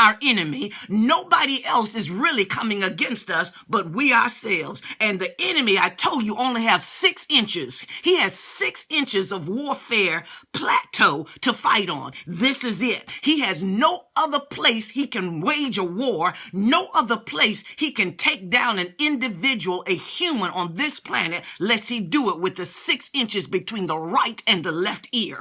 our enemy. Nobody else is really coming against us but we ourselves. And the enemy, I told you, only have 6 inches. He has 6 inches of warfare plateau to fight on. This is it. He has no other place he can wage a war, no other place he can take down an individual, a human on this planet, lest he do it with the 6 inches between the right and the left ear.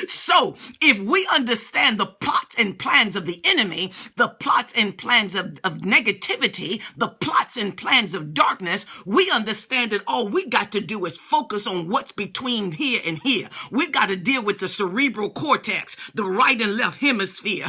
So if we understand the plots and plans of the enemy, the plots and plans of negativity, the plots and plans of darkness, we understand that all we got to do is focus on what's between here and here. We got to deal with the cerebral cortex, the right and left hemisphere.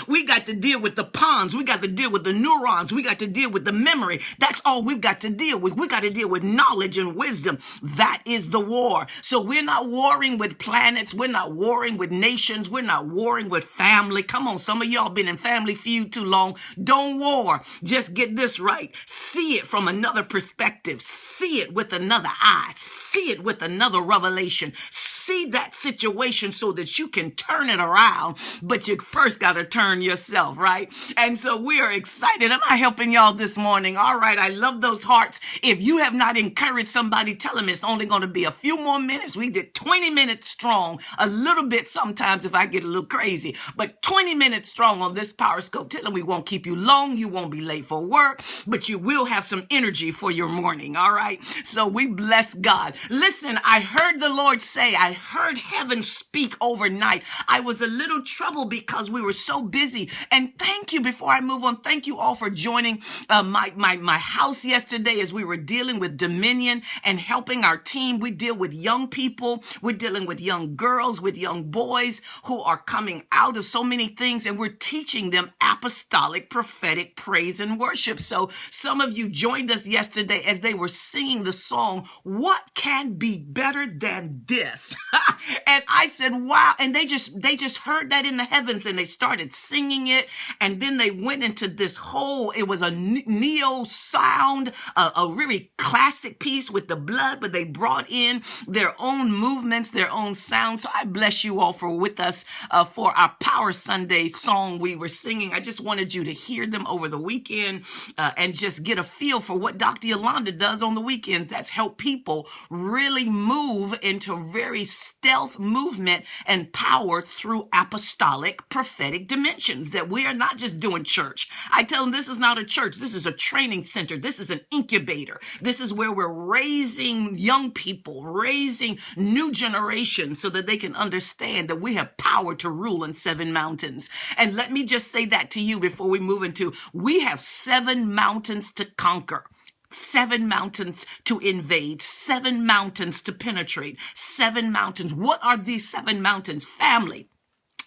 We got to deal with the pons. We got to deal with the neurons. We got to deal with the memory. That's all we've got to deal with. We got to deal with knowledge and wisdom. That is the war. So we're not warring with planets. We're not warring with nations. We're not warring with family. Come on, some of y'all been in family feud too long. Don't war. Just get this right. See it from another perspective. See it with another eye. See it with another revelation. See that situation so that you can turn it around. But you first got to turn yourself, right? And so we are excited. Am I helping y'all this morning? All right. I love those hearts. If you have not encouraged somebody, tell them it's only going to be a few more minutes. We did 20 minutes strong, a little bit sometimes if I get a little crazy, but 20 minutes strong on this Power Scope. Tell them we won't keep you long. You won't be late for work, but you will have some energy for your morning. All right. So we bless God. Listen, I heard the Lord say, I heard heaven speak overnight. I was a little troubled because we were so busy. And thank you, before I move on, thank you all for joining my house yesterday as we were dealing with dominion and helping our team. We deal with young people. We're dealing with young girls, with young boys who are coming out of so many things, and we're teaching them apostolic, prophetic praise and worship. So some of you joined us yesterday as they were singing the song, "What Can Be Better Than This?" And I said, wow. And they just heard that in the heavens and they started singing it. And then they went into this whole, it was a neo sound, a really classic piece with the blood, but they brought in their own movements, their own sound. So I bless you all for with us for our Power Sunday song we were singing. I just wanted you to hear them over the weekend and just get a feel for what Dr. Yolanda does on the weekends. That's help people really move into very stealth movement and power through apostolic prophetic dimensions, that we are not just doing church. I tell them this is not a church. This is a training center. This is an incubator. This is where we're raising young people, raising new generations so that they can understand that we have power to rule in 7 mountains. And let me just say that to you before we move into, we have 7 mountains to conquer. 7 mountains to invade, 7 mountains to penetrate, 7 mountains. What are these 7 mountains? Family.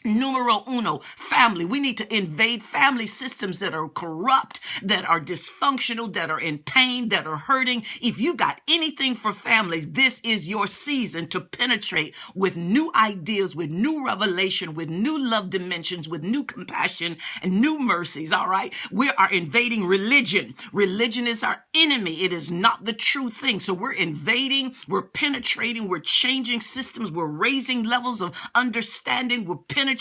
Numero uno, family. We need to invade family systems that are corrupt, that are dysfunctional, that are in pain, that are hurting. If you got anything for families, this is your season to penetrate with new ideas, with new revelation, with new love dimensions, with new compassion and new mercies. All right. We are invading religion. Religion is our enemy. It is not the true thing. So we're invading, we're penetrating, we're changing systems, we're raising levels of understanding, we're penetrating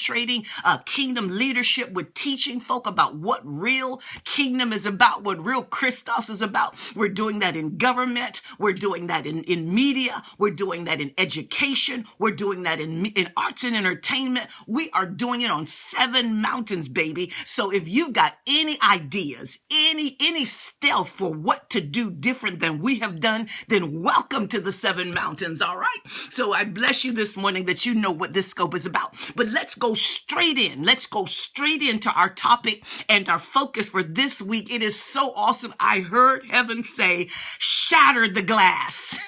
kingdom leadership. We're teaching folk about what real kingdom is about, what real Christos is about. We're doing that in government. We're doing that in media. We're doing that in education. We're doing that in arts and entertainment. We are doing it on 7 mountains, baby. So if you've got any ideas, any stealth for what to do different than we have done, then welcome to the 7 mountains. All right. So I bless you this morning that you know what this scope is about. But let's go straight in. Let's go straight into our topic and our focus for this week. It is so awesome. I heard heaven say, shatter the glass.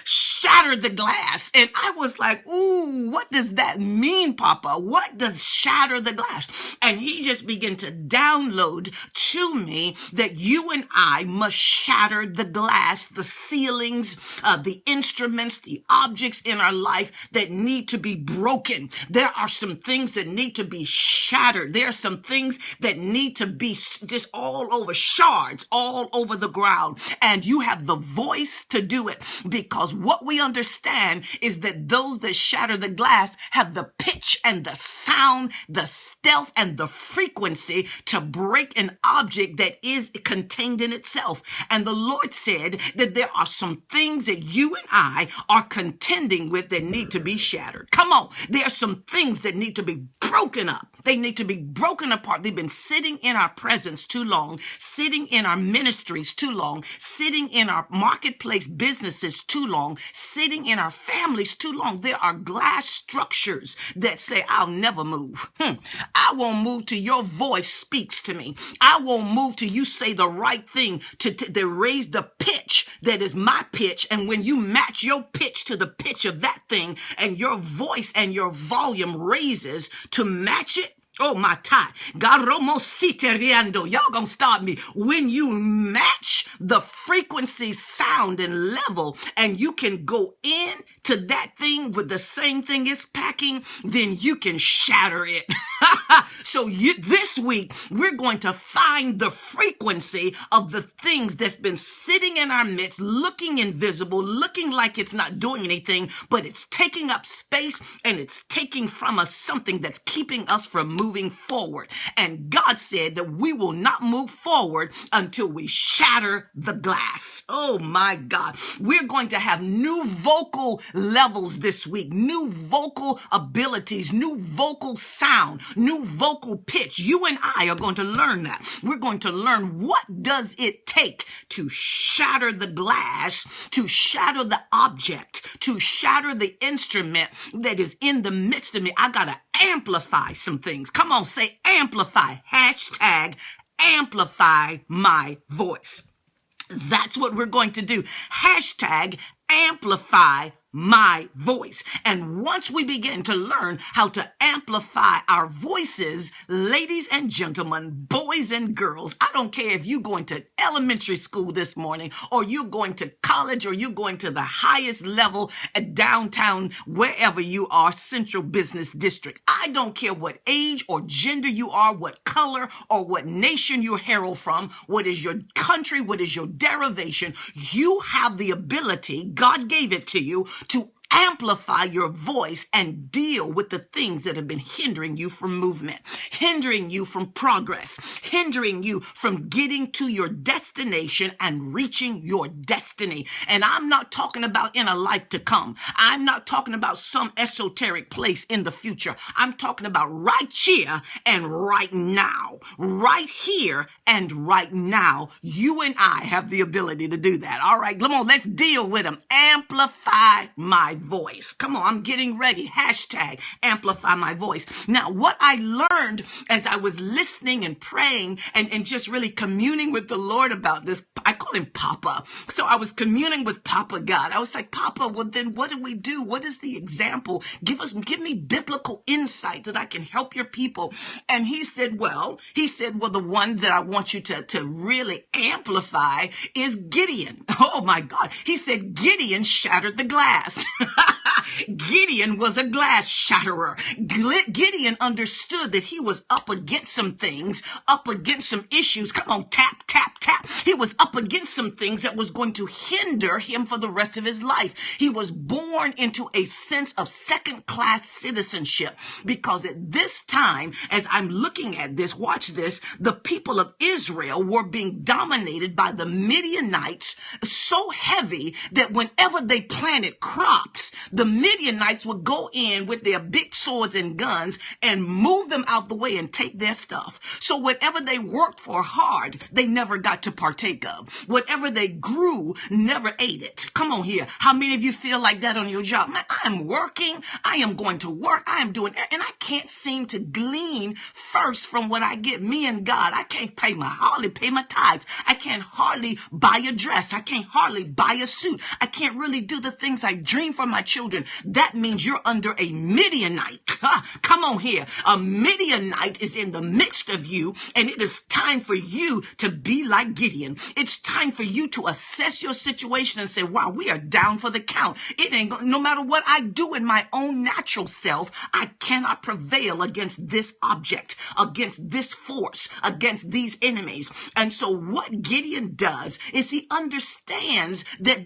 Shatter the glass. And I was like, ooh, what does that mean, Papa? What does shatter the glass? And he just began to download to me that you and I must shatter the glass, the ceilings, the instruments, the objects in our life that need to be broken. There are some things that need to be shattered. There are some things that need to be just all over, shards all over the ground. And you have the voice to do it, because what we understand is that those that shatter the glass have the pitch and the sound, the stealth and the frequency to break an object that is contained in itself. And the Lord said that there are some things that you and I are contending with that need to be shattered. Come on. There are some things that need to be broken up. They need to be broken apart. They've been sitting in our presence too long, sitting in our ministries too long, sitting in our marketplace businesses too long, sitting in our families too long. There are glass structures that say, I'll never move. I won't move till your voice speaks to me. I won't move till you say the right thing to raise the pitch that is my pitch. And when you match your pitch to the pitch of that thing and your voice and your volume raises to match it, oh, my tie. Y'all gonna start me. When you match the frequency, sound, and level, and you can go in to that thing with the same thing it's packing, then you can shatter it. So this week, we're going to find the frequency of the things that's been sitting in our midst, looking invisible, looking like it's not doing anything, but it's taking up space and it's taking from us something that's keeping us from moving forward. And God said that we will not move forward until we shatter the glass. Oh my God. We're going to have new vocal levels this week, new vocal abilities, new vocal sound, new vocal pitch. You and I are going to learn that. We're going to learn what does it take to shatter the glass, to shatter the object, to shatter the instrument that is in the midst of me. I got to amplify some things. Come on, say amplify. Hashtag amplify my voice. That's what we're going to do. Hashtag amplify my voice. And once we begin to learn how to amplify our voices, ladies and gentlemen, boys and girls, I don't care if you're going to elementary school this morning, or you're going to college, or you're going to the highest level at downtown, wherever you are, Central Business District. I don't care what age or gender you are, what color or what nation you herald from, what is your country, what is your derivation. You have the ability, God gave it to you, to amplify your voice and deal with the things that have been hindering you from movement, hindering you from progress, hindering you from getting to your destination and reaching your destiny. And I'm not talking about in a life to come. I'm not talking about some esoteric place in the future. I'm talking about right here and right now. Right here and right now. You and I have the ability to do that. All right, come on, let's deal with them. Amplify my voice. Come on, I'm getting ready. Hashtag amplify my voice. Now, what I learned as I was listening and praying and just really communing with the Lord about this, I call him Papa. So I was communing with Papa God. I was like, Papa, well then what do we do? What is the example? Give me biblical insight that I can help your people. And he said, well, the one that I want you to really amplify is Gideon. Oh my God. He said, Gideon shattered the glass. Gideon was a glass shatterer. Gideon understood that he was up against some things, up against some issues. Come on, tap, tap, tap. He was up against some things that was going to hinder him for the rest of his life. He was born into a sense of second-class citizenship, because at this time, as I'm looking at this, watch this, the people of Israel were being dominated by the Midianites so heavy that whenever they planted crops, the Midianites would go in with their big swords and guns and move them out the way and take their stuff. So whatever they worked for hard, they never got to partake of. Whatever they grew, never ate it. Come on here. How many of you feel like that on your job? Man, I am working. I am going to work. I am doing, and I can't seem to glean first from what I get. Me and God, I can't hardly pay my tithes. I can't hardly buy a dress. I can't hardly buy a suit. I can't really do the things I dream for my children, that means you're under a Midianite. Come on here. A Midianite is in the midst of you, and it is time for you to be like Gideon. It's time for you to assess your situation and say, wow, we are down for the count. It ain't no matter what I do in my own natural self, I cannot prevail against this object, against this force, against these enemies. And so what Gideon does is he understands that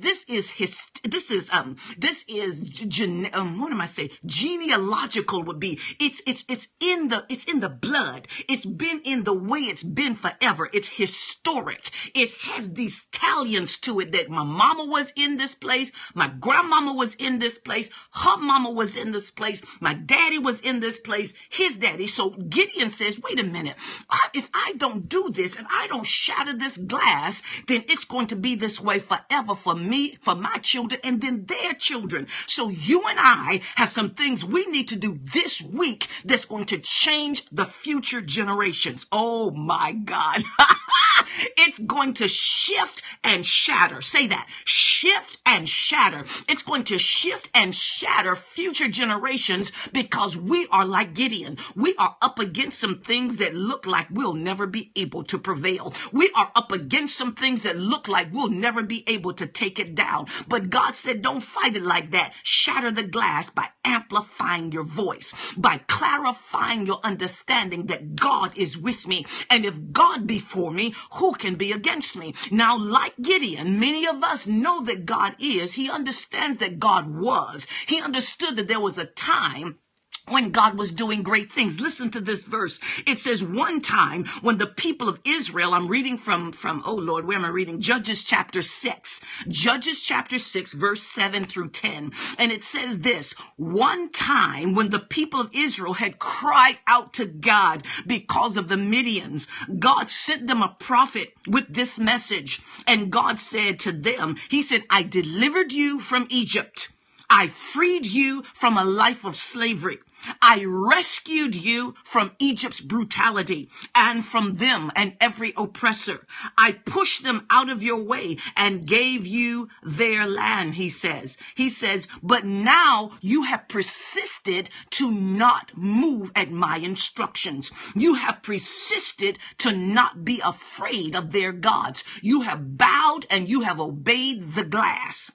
genealogical would be, it's in the blood. It's been in the way it's been forever. It's historic. It has these talents to it that my mama was in this place, my grandmama was in this place, her mama was in this place, my daddy was in this place, his daddy. So Gideon says, wait a minute, if I don't do this and I don't shatter this glass, then it's going to be this way forever for me, for my children, and then their children. So you and I have some things we need to do this week that's going to change the future generations. Oh my God. It's going to shift and shatter. Say that. Shift and shatter. It's going to shift and shatter future generations because we are like Gideon. We are up against some things that look like we'll never be able to prevail. We are up against some things that look like we'll never be able to take it down. But God said, don't fight it like that. Shatter the glass by amplifying your voice, by clarifying your understanding that God is with me. And if God be for me, who can be against me? Now, like Gideon, many of us know that God is. He understands that God was. He understood that there was a time when God was doing great things. Listen to this verse. It says, one time when the people of Israel, I'm reading from, oh Lord, where am I reading? Judges chapter 6. Judges chapter 6, verse 7 through 10. And it says this, one time when the people of Israel had cried out to God because of the Midians, God sent them a prophet with this message. And God said to them, he said, I delivered you from Egypt. I freed you from a life of slavery. I rescued you from Egypt's brutality and from them and every oppressor. I pushed them out of your way and gave you their land, he says. He says, but now you have persisted to not move at my instructions. You have persisted to not be afraid of their gods. You have bowed and you have obeyed the glass,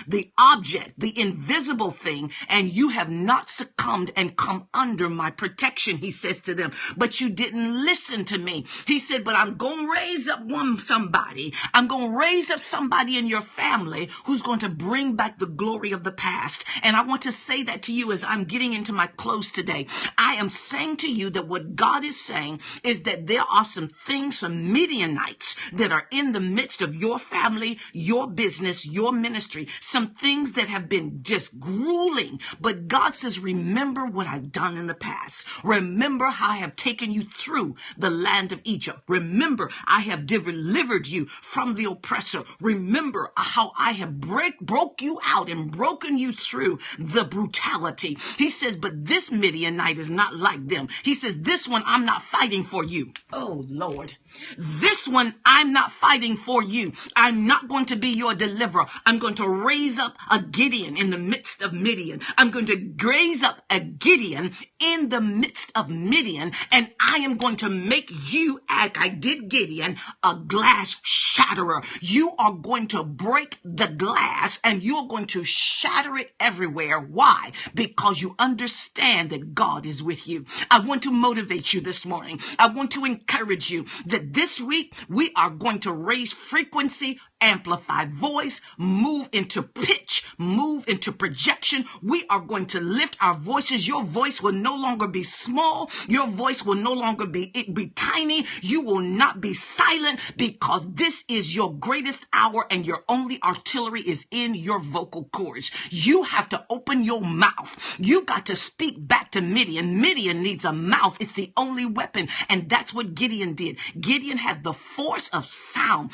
the object, the invisible thing, and you have not succumbed and come under my protection, he says to them. But you didn't listen to me. He said, but I'm going to raise up somebody. I'm going to raise up somebody in your family who's going to bring back the glory of the past. And I want to say that to you as I'm getting into my close today. I am saying to you that what God is saying is that there are some things, some Midianites that are in the midst of your family, your business, your ministry, some things that have been just grueling. But God says, remember what I've done in the past. Remember how I have taken you through the land of Egypt. Remember, I have delivered you from the oppressor. Remember how I have broke you out and broken you through the brutality. He says, but this Midianite is not like them. He says, this one I'm not fighting for you. Oh, Lord. This one I'm not fighting for you. I'm not going to be your deliverer. I'm going to raise up a Gideon in the midst of Midian. I'm going to raise up a Gideon in the midst of Midian, and I am going to make you, like I did Gideon, a glass shatterer. You are going to break the glass and you're going to shatter it everywhere. Why? Because you understand that God is with you. I want to motivate you this morning. I want to encourage you that this week we are going to raise frequency, amplify voice, move into pitch, move into projection. We are going to lift our voices. Your voice will no longer be small. Your voice will no longer be tiny. You will not be silent because this is your greatest hour and your only artillery is in your vocal cords. You have to open your mouth. You got to speak back to Midian. Midian needs a mouth. It's the only weapon. And that's what Gideon did. Gideon had the force of sound,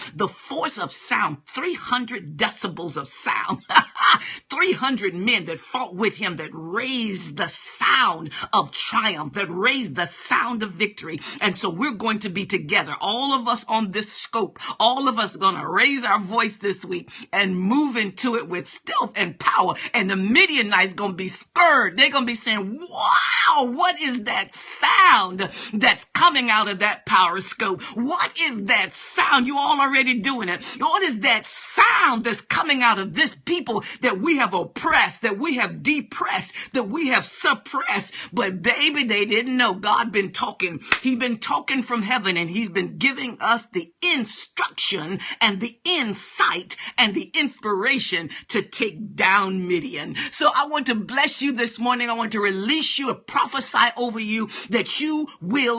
300 decibels of sound. 300 men that fought with him, that raised the sound of triumph, that raised the sound of victory. And so we're going to be together, all of us on this scope, all of us are going to raise our voice this week and move into it with stealth and power. And the Midianites going to be scared. They're going to be saying, wow, what is that sound that's coming out of that power scope? What is that sound? You all already doing it. What is that sound that's coming out of this people that we have oppressed, that we have depressed, that we have suppressed? But baby, they didn't know. God been talking. He's been talking from heaven, and he's been giving us the instruction and the insight and the inspiration to take down Midian. So I want to bless you this morning. I want to release you, prophesy over you that you will